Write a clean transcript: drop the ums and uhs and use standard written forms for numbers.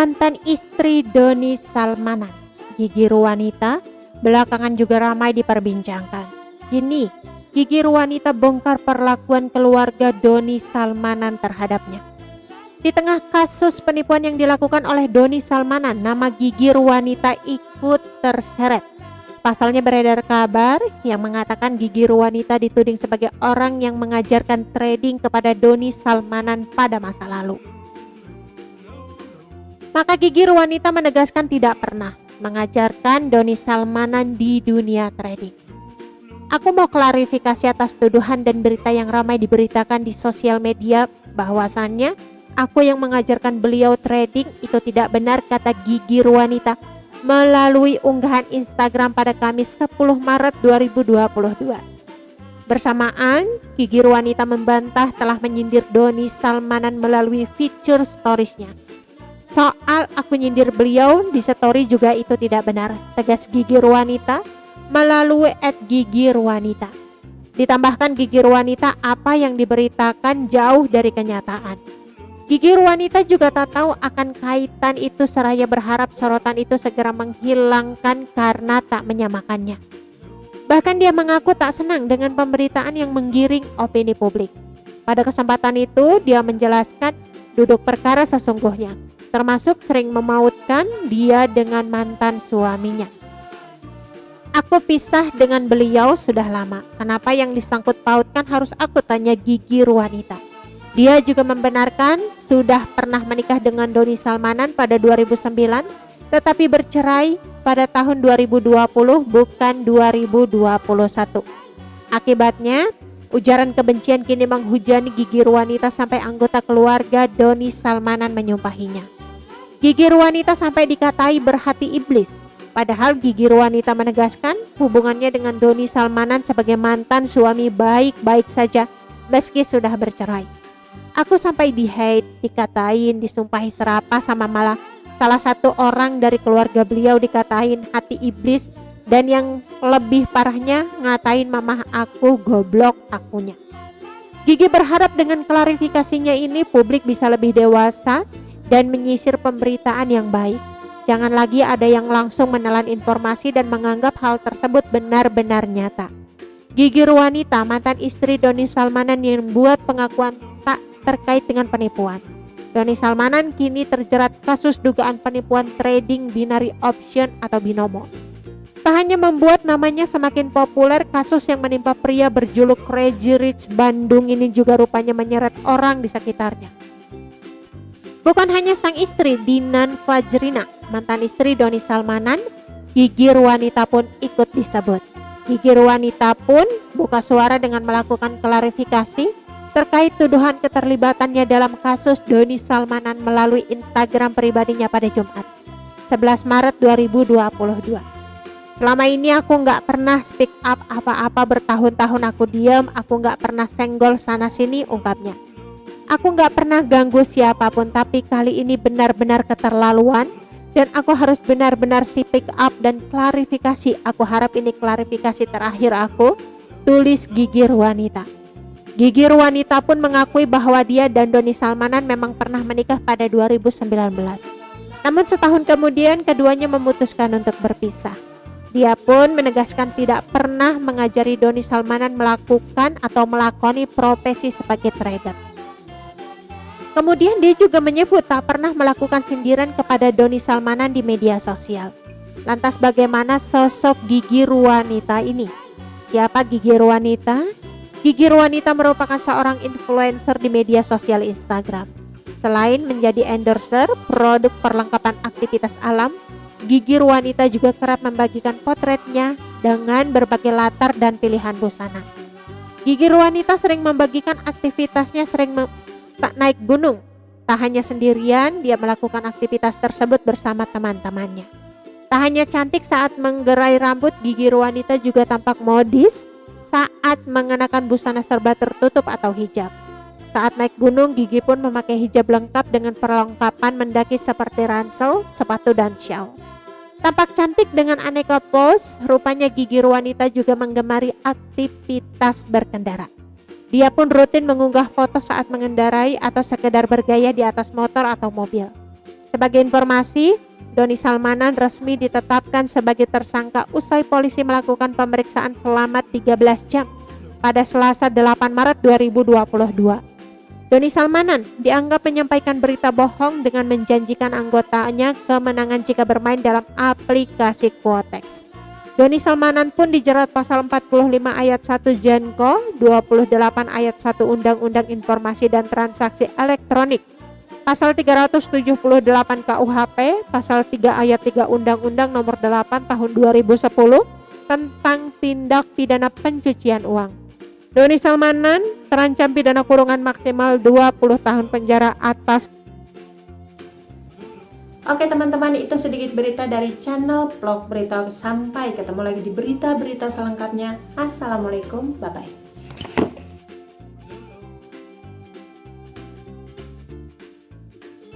mantan istri Doni Salmanan, Gigi Ruwanita, belakangan juga ramai diperbincangkan. Kini, Gigi Ruwanita bongkar perlakuan keluarga Doni Salmanan terhadapnya. Di tengah kasus penipuan yang dilakukan oleh Doni Salmanan, nama Gigi Ruwanita ikut terseret. Pasalnya beredar kabar yang mengatakan Gigi Ruwanita dituding sebagai orang yang mengajarkan trading kepada Doni Salmanan pada masa lalu. Maka Gigi Ruwanita menegaskan tidak pernah mengajarkan Doni Salmanan di dunia trading. Aku mau klarifikasi atas tuduhan dan berita yang ramai diberitakan di sosial media bahwasannya aku yang mengajarkan beliau trading itu tidak benar, kata Gigi Ruwanita melalui unggahan Instagram pada Kamis 10 Maret 2022. Bersamaan, Gigi Ruwanita membantah telah menyindir Doni Salmanan melalui fitur storiesnya. Soal aku nyindir beliau di story juga itu tidak benar, tegas Gigi Ruwanita melalui @Gigi_Ruwanita. Ditambahkan Gigi Ruwanita apa yang diberitakan jauh dari kenyataan. Gigi Ruwanita juga tak tahu akan kaitan itu seraya berharap sorotan itu segera menghilangkan karena tak menyamakannya. Bahkan dia mengaku tak senang dengan pemberitaan yang menggiring opini publik. Pada kesempatan itu dia menjelaskan duduk perkara sesungguhnya, termasuk sering memautkan dia dengan mantan suaminya. Aku pisah dengan beliau sudah lama. Kenapa yang disangkut pautkan harus aku, tanya Gigi Ruwanita. Dia juga membenarkan sudah pernah menikah dengan Doni Salmanan pada 2009, tetapi bercerai pada tahun 2020 bukan 2021. Akibatnya, ujaran kebencian kini menghujani Gigi Ruwanita sampai anggota keluarga Doni Salmanan menyumpahinya. Gigi Ruwanita sampai dikatai berhati iblis. Padahal Gigi Ruwanita menegaskan hubungannya dengan Doni Salmanan sebagai mantan suami baik-baik saja meski sudah bercerai. Aku sampai di-hate, dikatain, disumpahi serapah, sama malah salah satu orang dari keluarga beliau dikatain hati iblis, dan yang lebih parahnya ngatain mamah aku goblok akunya. Gigi berharap dengan klarifikasinya ini publik bisa lebih dewasa dan menyisir pemberitaan yang baik. Jangan lagi ada yang langsung menelan informasi dan menganggap hal tersebut benar-benar nyata. Gigi Ruwanita, mantan istri Doni Salmanan yang membuat pengakuan tak terkait dengan penipuan. Doni Salmanan kini terjerat kasus dugaan penipuan trading binary option atau binomo. Tak hanya membuat namanya semakin populer, kasus yang menimpa pria berjuluk Crazy Rich Bandung ini juga rupanya menyeret orang di sekitarnya. Bukan hanya sang istri Dinan Fajrina, mantan istri Doni Salmanan, Gigi Ruwanita pun ikut disebut. Gigi Ruwanita pun buka suara dengan melakukan klarifikasi terkait tuduhan keterlibatannya dalam kasus Doni Salmanan melalui Instagram pribadinya pada Jumat 11 Maret 2022. Selama ini aku gak pernah speak up apa-apa, bertahun-tahun aku diam, aku gak pernah senggol sana sini, ungkapnya. Aku gak pernah ganggu siapapun, tapi kali ini benar-benar keterlaluan dan aku harus benar-benar speak up dan klarifikasi. Aku harap ini klarifikasi terakhir aku, tulis Gigi Ruwanita. Gigi Ruwanita pun mengakui bahwa dia dan Doni Salmanan memang pernah menikah pada 2019. Namun setahun kemudian keduanya memutuskan untuk berpisah. Dia pun menegaskan tidak pernah mengajari Doni Salmanan melakukan atau melakoni profesi sebagai trader. Kemudian dia juga menyebut tak pernah melakukan sindiran kepada Doni Salmanan di media sosial. Lantas bagaimana sosok Gigi Ruwanita ini? Siapa Gigi Ruwanita? Gigi Ruwanita merupakan seorang influencer di media sosial Instagram. Selain menjadi endorser produk perlengkapan aktivitas alam, Gigi Ruwanita juga kerap membagikan potretnya dengan berbagai latar dan pilihan busana. Gigi Ruwanita sering membagikan aktivitasnya, tak naik gunung. Tak hanya sendirian, dia melakukan aktivitas tersebut bersama teman-temannya. Tak hanya cantik saat menggerai rambut, Gigi Ruwanita juga tampak modis saat mengenakan busana serba tertutup atau hijab. Saat naik gunung, Gigi pun memakai hijab lengkap dengan perlengkapan mendaki seperti ransel, sepatu, dan shawl. Tampak cantik dengan aneka pose, rupanya Gigi Ruwanita juga menggemari aktivitas berkendara. Dia pun rutin mengunggah foto saat mengendarai atau sekedar bergaya di atas motor atau mobil. Sebagai informasi, Doni Salmanan resmi ditetapkan sebagai tersangka usai polisi melakukan pemeriksaan selama 13 jam pada Selasa 8 Maret 2022. Doni Salmanan dianggap menyampaikan berita bohong dengan menjanjikan anggotanya kemenangan jika bermain dalam aplikasi Quotex. Doni Salmanan pun dijerat pasal 45 ayat 1 Jenko, 28 ayat 1 Undang-Undang Informasi dan Transaksi Elektronik, pasal 378 KUHP, pasal 3 ayat 3 Undang-Undang Nomor 8 Tahun 2010 tentang tindak pidana pencucian uang. Doni Salmanan terancam pidana kurungan maksimal 20 tahun penjara atas. Oke teman-teman, itu sedikit berita dari channel Vlog Berita. Sampai ketemu lagi di berita-berita selengkapnya. Assalamualaikum, bye-bye.